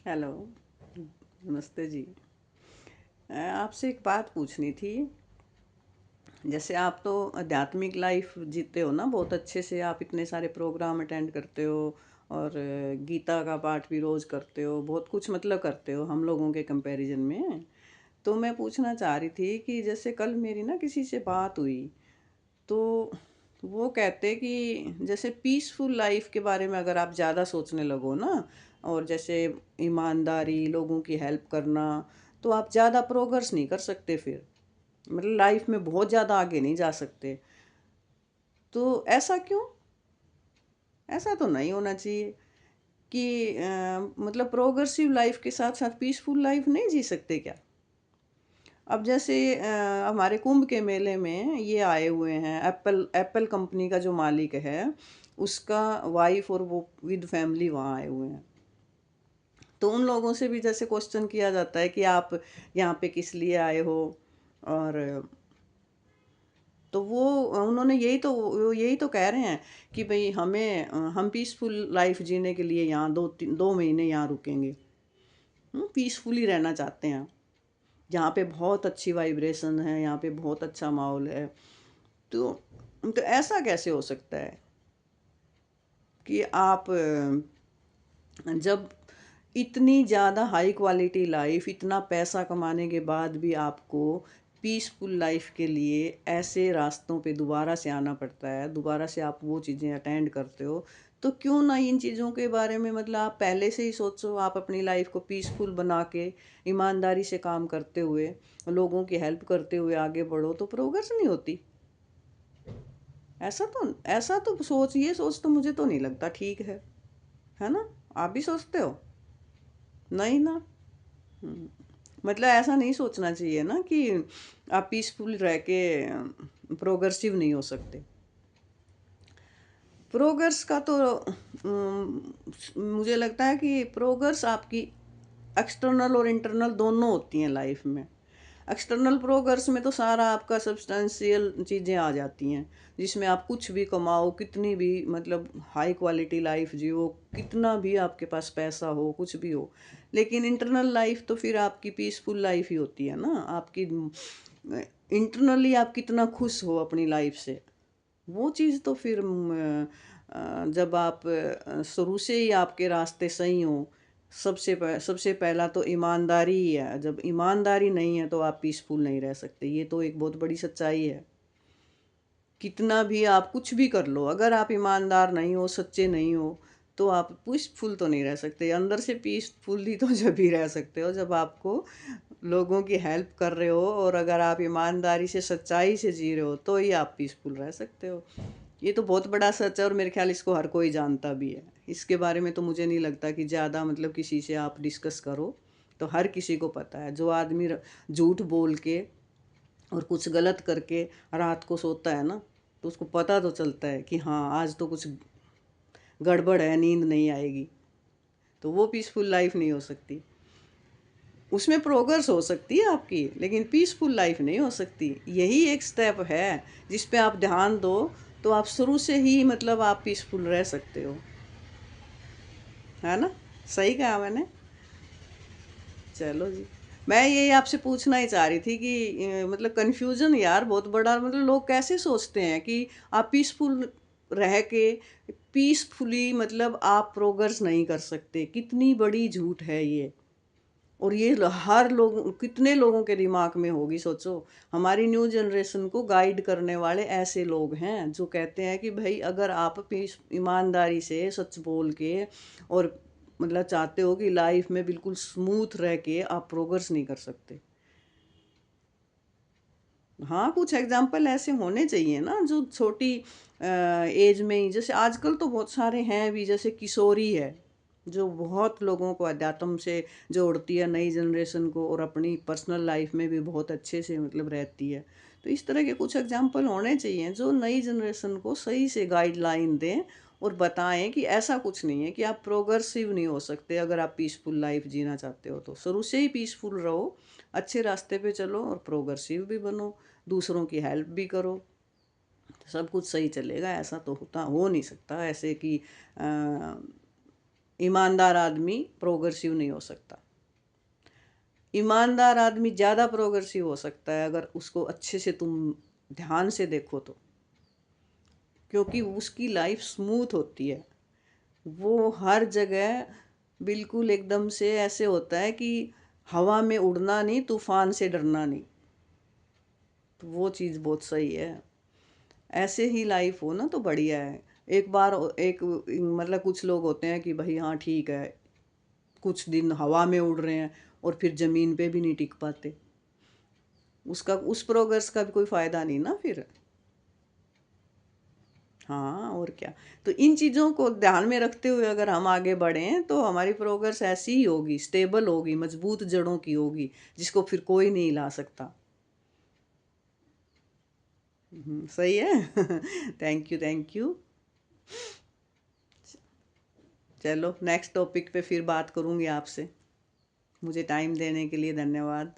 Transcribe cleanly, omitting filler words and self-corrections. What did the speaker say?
Hello. नमस्ते जी। आपसे एक बात पूछनी थी। जैसे आप तो आध्यात्मिक लाइफ जीते हो ना, बहुत अच्छे से आप इतने सारे प्रोग्राम अटेंड करते हो और गीता का पाठ भी रोज़ करते हो, बहुत कुछ मतलब करते हो हम लोगों के कंपैरिजन में। तो मैं पूछना चाह रही थी कि जैसे कल मेरी ना किसी से बात हुई, तो वो कहते कि जैसे पीसफुल लाइफ के बारे में अगर आप ज़्यादा सोचने लगो ना, और जैसे ईमानदारी, लोगों की हेल्प करना, तो आप ज़्यादा प्रोग्रेस नहीं कर सकते फिर, मतलब लाइफ में बहुत ज़्यादा आगे नहीं जा सकते। तो ऐसा क्यों? ऐसा तो नहीं होना चाहिए कि मतलब प्रोग्रेसिव लाइफ के साथ साथ पीसफुल लाइफ नहीं जी सकते क्या? अब जैसे हमारे कुंभ के मेले में ये आए हुए हैं, एप्पल एप्पल कंपनी का जो मालिक है, उसका वाइफ और वो विद फैमिली वहाँ आए हुए हैं। तो उन लोगों से भी जैसे क्वेश्चन किया जाता है कि आप यहाँ पे किस लिए आए हो, और तो वो उन्होंने यही तो वो यही तो कह रहे हैं कि भाई हमें हम पीसफुल लाइफ जीने के लिए यहाँ 2 महीने यहाँ रुकेंगे। पीसफुली रहना चाहते हैं, यहाँ पे बहुत अच्छी वाइब्रेशन है, यहाँ पे बहुत अच्छा माहौल है। तो ऐसा कैसे हो सकता है कि आप जब इतनी ज़्यादा हाई क्वालिटी लाइफ, इतना पैसा कमाने के बाद भी आपको पीसफुल लाइफ के लिए ऐसे रास्तों पे दोबारा से आना पड़ता है, दोबारा से आप वो चीज़ें अटेंड करते हो, तो क्यों ना इन चीज़ों के बारे में मतलब आप पहले से ही सोचो, आप अपनी लाइफ को पीसफुल बना के ईमानदारी से काम करते हुए, लोगों की हेल्प करते हुए आगे बढ़ो, तो प्रोग्रेस नहीं होती। ऐसा तो सोच, ये सोच तो मुझे तो नहीं लगता ठीक है ना? आप भी सोचते हो? नहीं ना। हम्म, मतलब ऐसा नहीं सोचना चाहिए ना कि आप पीसफुल रह के प्रोग्रेसिव नहीं हो सकते। प्रोग्रेस का तो मुझे लगता है कि प्रोग्रेस आपकी एक्सटर्नल और इंटरनल दोनों होती हैं लाइफ में। एक्सटर्नल प्रोग्रेस में तो सारा आपका सब्सटेंशियल चीज़ें आ जाती हैं, जिसमें आप कुछ भी कमाओ, कितनी भी मतलब हाई क्वालिटी लाइफ जियो, कितना भी आपके पास पैसा हो, कुछ भी हो। लेकिन इंटरनल लाइफ तो फिर आपकी पीसफुल लाइफ ही होती है ना, आपकी इंटरनली आप कितना खुश हो अपनी लाइफ से। वो चीज़ तो फिर जब आप शुरू से ही आपके रास्ते सही हों, सबसे पहला तो ईमानदारी ही है। जब ईमानदारी नहीं है तो आप पीसफुल नहीं रह सकते, ये तो एक बहुत बड़ी सच्चाई है। कितना भी आप कुछ भी कर लो, अगर आप ईमानदार नहीं हो, सच्चे नहीं हो, तो आप पीसफुल तो नहीं रह सकते। अंदर से पीसफुली तो जब ही रह सकते हो जब आपको लोगों की हेल्प कर रहे हो, और अगर आप ईमानदारी से, सच्चाई से जी रहे हो, तो ही आप पीसफुल रह सकते हो। ये तो बहुत बड़ा सच है, और मेरे ख्याल इसको हर कोई जानता भी है। इसके बारे में तो मुझे नहीं लगता कि ज़्यादा मतलब किसी से आप डिस्कस करो, तो हर किसी को पता है। जो आदमी झूठ बोल के और कुछ गलत करके रात को सोता है ना, तो उसको पता तो चलता है कि हाँ आज तो कुछ गड़बड़ है, नींद नहीं आएगी। तो वो पीसफुल लाइफ नहीं हो सकती। उसमें प्रोग्रेस हो सकती है आपकी, लेकिन पीसफुल लाइफ नहीं हो सकती। यही एक स्टेप है जिस पे आप ध्यान दो, तो आप शुरू से ही मतलब आप पीसफुल रह सकते हो, है ना? सही कहा मैंने? चलो जी। मैं यही आपसे पूछना ही चाह रही थी कि मतलब कन्फ्यूज़न यार बहुत बड़ा, मतलब लोग कैसे सोचते हैं कि आप पीसफुल रह के पीसफुली मतलब आप प्रोग्रेस नहीं कर सकते। कितनी बड़ी झूठ है ये। और ये हर लोग, कितने लोगों के दिमाग में होगी सोचो। हमारी न्यू जनरेशन को गाइड करने वाले ऐसे लोग हैं जो कहते हैं कि भाई अगर आप पीस ईमानदारी से सच बोल के और मतलब चाहते हो कि लाइफ में बिल्कुल स्मूथ रह के आप प्रोग्रेस नहीं कर सकते। हाँ, कुछ एग्जाम्पल ऐसे होने चाहिए ना जो छोटी एज में ही, जैसे आजकल तो बहुत सारे हैं भी, जैसे किशोरी है जो बहुत लोगों को अध्यात्म से जोड़ती है, नई जनरेशन को, और अपनी पर्सनल लाइफ में भी बहुत अच्छे से मतलब रहती है। तो इस तरह के कुछ एग्जाम्पल होने चाहिए जो नई जनरेशन को सही से गाइडलाइन दें और बताएं कि ऐसा कुछ नहीं है कि आप प्रोग्रेसिव नहीं हो सकते। अगर आप पीसफुल लाइफ जीना चाहते हो तो शुरू से ही पीसफुल रहो, अच्छे रास्ते पे चलो और प्रोग्रेसिव भी बनो, दूसरों की हेल्प भी करो, सब कुछ सही चलेगा। ऐसा तो होता हो नहीं सकता ऐसे कि ईमानदार आदमी प्रोग्रेसिव नहीं हो सकता। ईमानदार आदमी ज़्यादा प्रोग्रेसिव हो सकता है अगर उसको अच्छे से तुम ध्यान से देखो तो, क्योंकि उसकी लाइफ स्मूथ होती है। वो हर जगह बिल्कुल एकदम से ऐसे होता है कि हवा में उड़ना नहीं, तूफान से डरना नहीं। तो वो चीज़ बहुत सही है। ऐसे ही लाइफ हो ना तो बढ़िया है। एक बार एक मतलब कुछ लोग होते हैं कि भाई हाँ ठीक है, कुछ दिन हवा में उड़ रहे हैं और फिर ज़मीन पे भी नहीं टिक पाते। उसका उस प्रोग्रेस का भी कोई फ़ायदा नहीं ना फिर। हाँ और क्या। तो इन चीज़ों को ध्यान में रखते हुए अगर हम आगे बढ़ें तो हमारी प्रोग्रेस ऐसी ही होगी, स्टेबल होगी, मजबूत जड़ों की होगी, जिसको फिर कोई नहीं हिला सकता। सही है। Thank you, thank you. चलो नेक्स्ट टॉपिक पे फिर बात करूँगी आपसे। मुझे टाइम देने के लिए धन्यवाद।